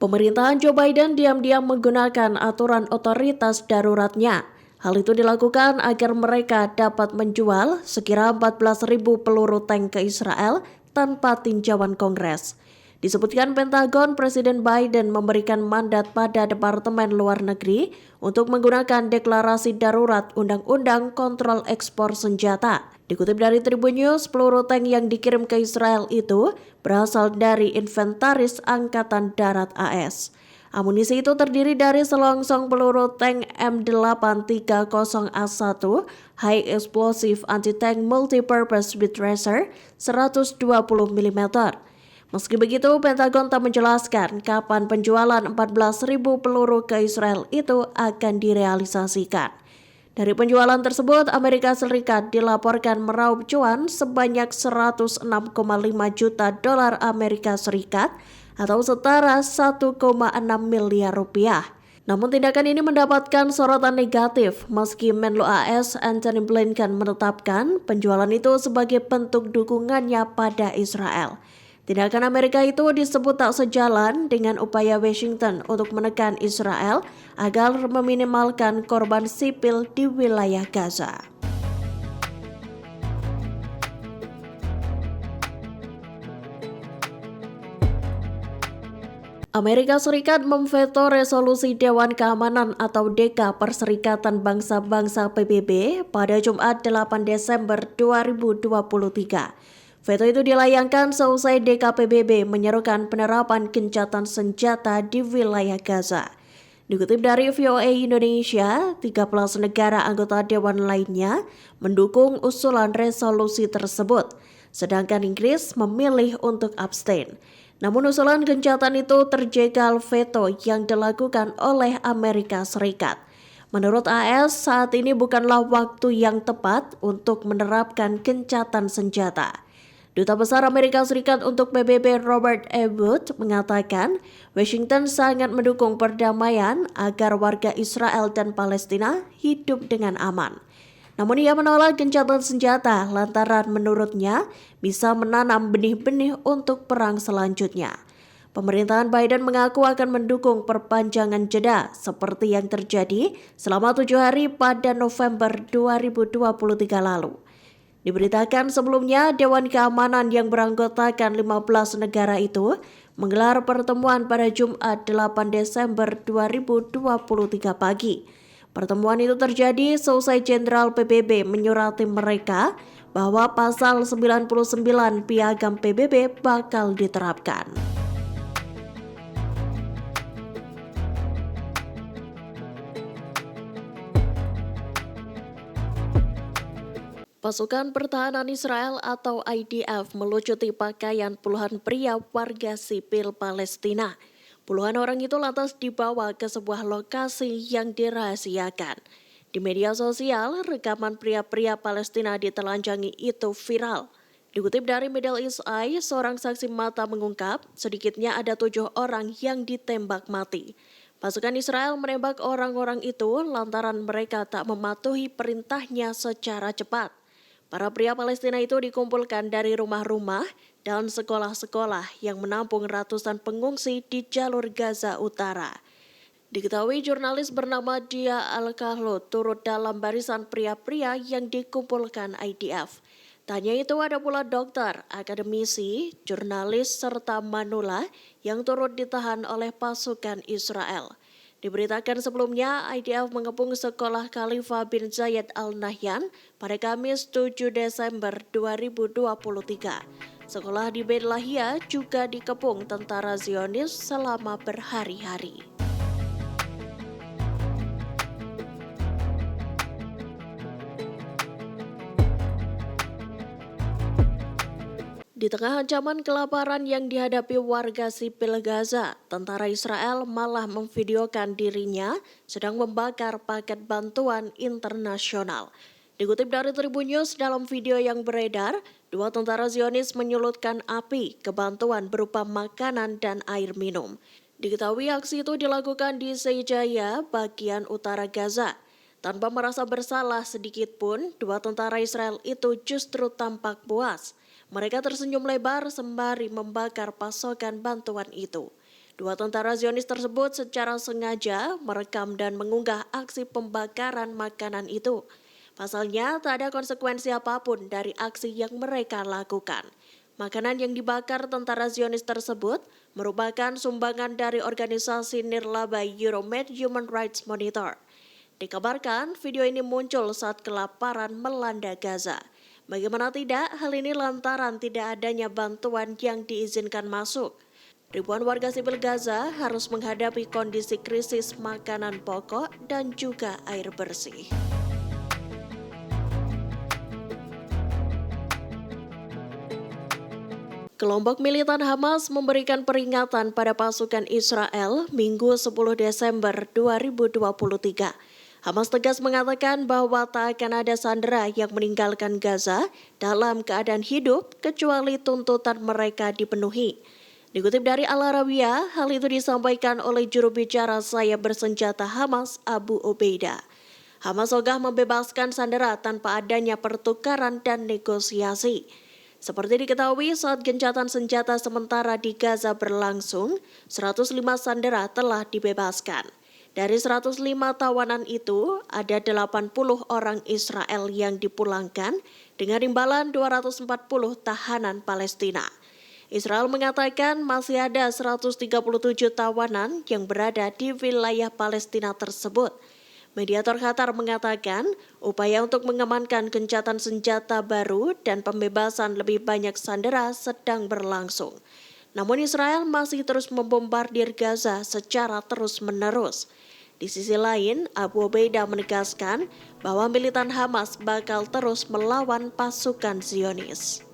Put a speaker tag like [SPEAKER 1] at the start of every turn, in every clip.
[SPEAKER 1] Pemerintahan Joe Biden diam-diam menggunakan aturan otoritas daruratnya. Hal itu dilakukan agar mereka dapat menjual sekira 14.000 peluru tank ke Israel tanpa tinjauan Kongres. Disebutkan Pentagon, Presiden Biden memberikan mandat pada Departemen Luar Negeri untuk menggunakan deklarasi darurat Undang-Undang Kontrol Ekspor Senjata. Dikutip dari Tribun News, peluru tank yang dikirim ke Israel itu berasal dari inventaris Angkatan Darat AS. Amunisi itu terdiri dari selongsong peluru tank M830A1 High Explosive Anti-Tank Multipurpose with Tracer 120 mm. Meski begitu, Pentagon tak menjelaskan kapan penjualan 14.000 peluru ke Israel itu akan direalisasikan. Dari penjualan tersebut, Amerika Serikat dilaporkan meraup cuan sebanyak 106,5 juta dolar Amerika Serikat atau setara 1,6 miliar rupiah. Namun tindakan ini mendapatkan sorotan negatif meski Menlu AS Antony Blinken menetapkan penjualan itu sebagai bentuk dukungannya pada Israel. Tindakan Amerika itu disebut tak sejalan dengan upaya Washington untuk menekan Israel agar meminimalkan korban sipil di wilayah Gaza. Amerika Serikat memveto resolusi Dewan Keamanan atau DK Perserikatan Bangsa-Bangsa PBB pada Jumat 8 Desember 2023. Veto itu dilayangkan seusai DKPBB menyerukan penerapan gencatan senjata di wilayah Gaza. Dikutip dari VOA Indonesia, 13 negara anggota Dewan lainnya mendukung usulan resolusi tersebut, sedangkan Inggris memilih untuk abstain. Namun usulan gencatan itu terjegal veto yang dilakukan oleh Amerika Serikat. Menurut AS, saat ini bukanlah waktu yang tepat untuk menerapkan gencatan senjata. Duta Besar Amerika Serikat untuk PBB Robert E. Wood mengatakan Washington sangat mendukung perdamaian agar warga Israel dan Palestina hidup dengan aman. Namun ia menolak gencatan senjata lantaran menurutnya bisa menanam benih-benih untuk perang selanjutnya. Pemerintahan Biden mengaku akan mendukung perpanjangan jeda seperti yang terjadi selama 7 hari pada November 2023 lalu. Diberitakan sebelumnya, Dewan Keamanan yang beranggotakan 15 negara itu menggelar pertemuan pada Jumat 8 Desember 2023 pagi. Pertemuan itu terjadi seusai Jenderal PBB menyurati mereka bahwa pasal 99 Piagam PBB bakal diterapkan. Pasukan Pertahanan Israel atau IDF melucuti pakaian puluhan pria warga sipil Palestina. Puluhan orang itu lantas dibawa ke sebuah lokasi yang dirahasiakan. Di media sosial, rekaman pria-pria Palestina ditelanjangi itu viral. Dikutip dari Middle East Eye, seorang saksi mata mengungkap sedikitnya ada 7 orang yang ditembak mati. Pasukan Israel menembak orang-orang itu lantaran mereka tak mematuhi perintahnya secara cepat. Para pria Palestina itu dikumpulkan dari rumah-rumah dan sekolah-sekolah yang menampung ratusan pengungsi di jalur Gaza Utara. Diketahui jurnalis bernama Dia Al-Kahlo turut dalam barisan pria-pria yang dikumpulkan IDF. Tanya itu ada pula dokter, akademisi, jurnalis, serta manula yang turut ditahan oleh pasukan Israel. Diberitakan sebelumnya, IDF mengepung sekolah Khalifa bin Zayed Al Nahyan pada Kamis 7 Desember 2023. Sekolah di Beit Lahia juga dikepung tentara Zionis selama berhari-hari. Di tengah ancaman kelaparan yang dihadapi warga sipil Gaza, tentara Israel malah memvideokan dirinya sedang membakar paket bantuan internasional. Dikutip dari Tribun News, dalam video yang beredar, 2 tentara Zionis menyulutkan api ke bantuan berupa makanan dan air minum. Diketahui aksi itu dilakukan di Seijaya, bagian utara Gaza. Tanpa merasa bersalah sedikit pun, 2 tentara Israel itu justru tampak puas. Mereka tersenyum lebar sembari membakar pasokan bantuan itu. Dua tentara Zionis tersebut secara sengaja merekam dan mengunggah aksi pembakaran makanan itu. Pasalnya, tak ada konsekuensi apapun dari aksi yang mereka lakukan. Makanan yang dibakar tentara Zionis tersebut merupakan sumbangan dari organisasi nirlaba Euromed Human Rights Monitor. Dikabarkan, video ini muncul saat kelaparan melanda Gaza. Bagaimana tidak, hal ini lantaran tidak adanya bantuan yang diizinkan masuk. Ribuan warga sipil Gaza harus menghadapi kondisi krisis makanan pokok dan juga air bersih. Kelompok militan Hamas memberikan peringatan pada pasukan Israel Minggu 10 Desember 2023. Hamas tegas mengatakan bahwa tak akan ada sandera yang meninggalkan Gaza dalam keadaan hidup kecuali tuntutan mereka dipenuhi. Dikutip dari Al-Arabiya, hal itu disampaikan oleh juru bicara sayap bersenjata Hamas, Abu Ubaidah. Hamas ogah membebaskan sandera tanpa adanya pertukaran dan negosiasi. Seperti diketahui, saat gencatan senjata sementara di Gaza berlangsung, 105 sandera telah dibebaskan. Dari 105 tawanan itu, ada 80 orang Israel yang dipulangkan dengan imbalan 240 tahanan Palestina. Israel mengatakan masih ada 137 tawanan yang berada di wilayah Palestina tersebut. Mediator Qatar mengatakan upaya untuk mengamankan gencatan senjata baru dan pembebasan lebih banyak sandera sedang berlangsung. Namun Israel masih terus membombardir Gaza secara terus-menerus. Di sisi lain, Abu Ubaidah menegaskan bahwa militan Hamas bakal terus melawan pasukan Zionis.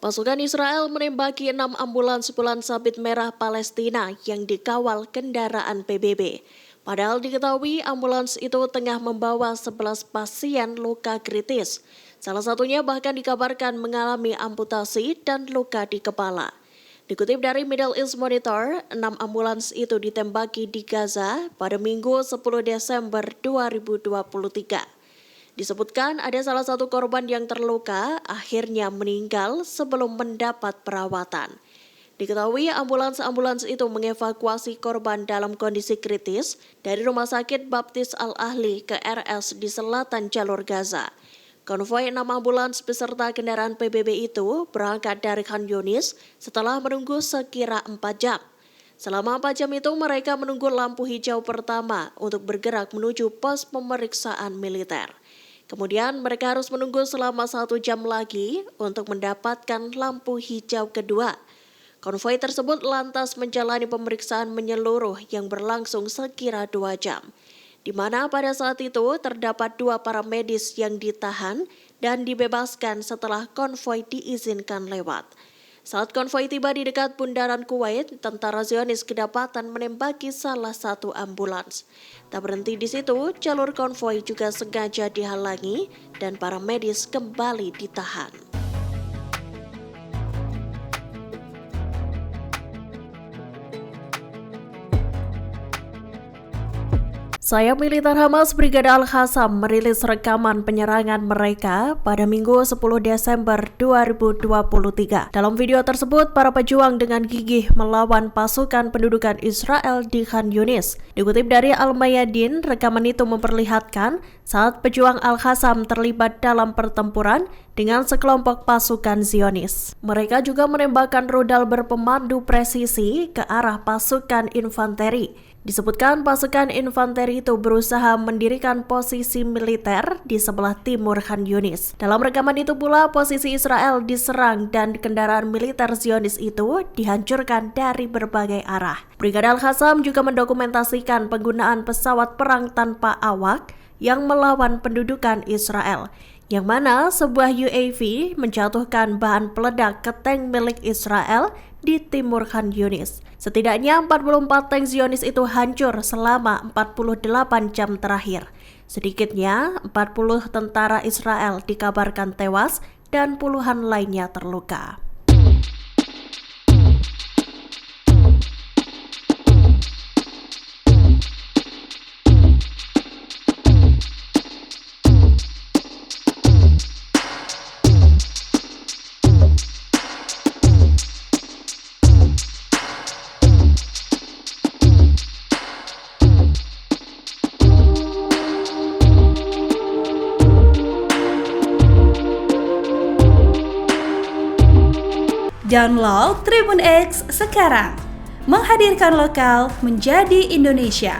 [SPEAKER 1] Pasukan Israel menembaki 6 ambulans bulan sabit merah Palestina yang dikawal kendaraan PBB. Padahal diketahui ambulans itu tengah membawa 11 pasien luka kritis. Salah satunya bahkan dikabarkan mengalami amputasi dan luka di kepala. Dikutip dari Middle East Monitor, 6 ambulans itu ditembaki di Gaza pada Minggu 10 Desember 2023. Disebutkan ada salah satu korban yang terluka akhirnya meninggal sebelum mendapat perawatan. Diketahui ambulans itu mengevakuasi korban dalam kondisi kritis dari Rumah Sakit Baptis Al-Ahli ke RS di selatan jalur Gaza. Konvoi 6 ambulans beserta kendaraan PBB itu berangkat dari Khan Yunis setelah menunggu sekira 4 jam. Selama 4 jam itu mereka menunggu lampu hijau pertama untuk bergerak menuju pos pemeriksaan militer. Kemudian mereka harus menunggu selama 1 jam lagi untuk mendapatkan lampu hijau kedua. Konvoi tersebut lantas menjalani pemeriksaan menyeluruh yang berlangsung sekira 2 jam. Di mana pada saat itu terdapat 2 para medis yang ditahan dan dibebaskan setelah konvoi diizinkan lewat. Saat konvoi tiba di dekat bundaran Kuwait, tentara Zionis kedapatan menembaki salah satu ambulans. Tak berhenti di situ, jalur konvoi juga sengaja dihalangi dan para medis kembali ditahan. Sayap militer Hamas Brigada Al-Qassam merilis rekaman penyerangan mereka pada Minggu 10 Desember 2023. Dalam video tersebut, para pejuang dengan gigih melawan pasukan pendudukan Israel di Khan Yunis. Dikutip dari Al-Mayadin, rekaman itu memperlihatkan saat pejuang Al-Qassam terlibat dalam pertempuran dengan sekelompok pasukan Zionis. Mereka juga menembakkan rudal berpemandu presisi ke arah pasukan infanteri. Disebutkan pasukan infanteri itu berusaha mendirikan posisi militer di sebelah timur Khan Yunis. Dalam rekaman itu pula posisi Israel diserang dan kendaraan militer Zionis itu dihancurkan dari berbagai arah. Brigada Al-Qassam juga mendokumentasikan penggunaan pesawat perang tanpa awak yang melawan pendudukan Israel, yang mana sebuah UAV menjatuhkan bahan peledak ke tank milik Israel di timur Khan Yunis. Setidaknya 44 tank Zionis itu hancur selama 48 jam terakhir. Sedikitnya 40 tentara Israel dikabarkan tewas dan puluhan lainnya terluka.
[SPEAKER 2] Download Tribun X sekarang. Menghadirkan lokal menjadi Indonesia.